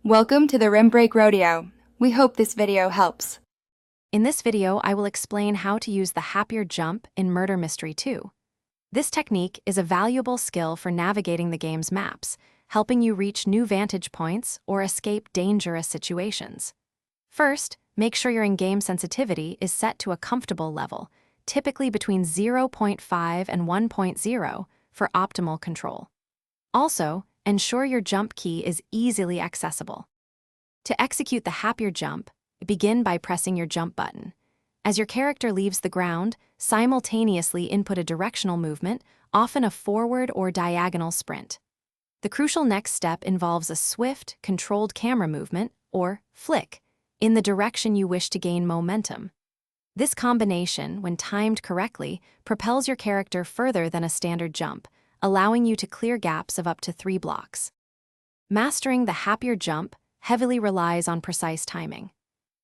Welcome to the Rim Break Rodeo. We hope this video helps. In this video, I will explain how to use the Happier Jump in Murder Mystery 2. This technique is a valuable skill for navigating the game's maps, helping you reach new vantage points or escape dangerous situations. First, make sure your in-game sensitivity is set to a comfortable level, typically between 0.5 and 1.0 for optimal control. Also, ensure your jump key is easily accessible. To execute the Happier Jump, begin by pressing your jump button. As your character leaves the ground, simultaneously input a directional movement, often a forward or diagonal sprint. The crucial next step involves a swift, controlled camera movement, or flick, in the direction you wish to gain momentum. This combination, when timed correctly, propels your character further than a standard jump, allowing you to clear gaps of up to 3 blocks. Mastering the Happier Jump heavily relies on precise timing.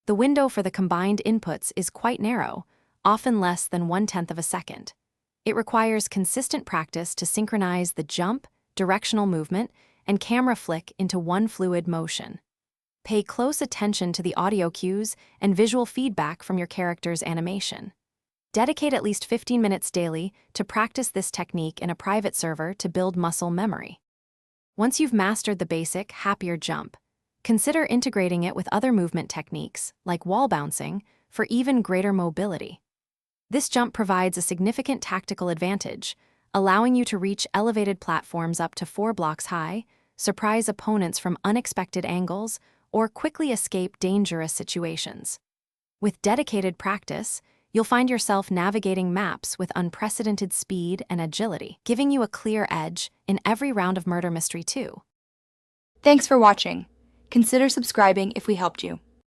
The window for the combined inputs is quite narrow, often less than 1/10 of a second. It requires consistent practice to synchronize the jump, directional movement, and camera flick into one fluid motion. Pay close attention to the audio cues and visual feedback from your character's animation. Dedicate at least 15 minutes daily to practice this technique in a private server to build muscle memory. Once you've mastered the basic Happier Jump, consider integrating it with other movement techniques, like wall bouncing, for even greater mobility. This jump provides a significant tactical advantage, allowing you to reach elevated platforms up to 4 blocks high, surprise opponents from unexpected angles, or quickly escape dangerous situations. With dedicated practice, you'll find yourself navigating maps with unprecedented speed and agility, giving you a clear edge in every round of Murder Mystery 2. Thanks for watching. Consider subscribing if we helped you.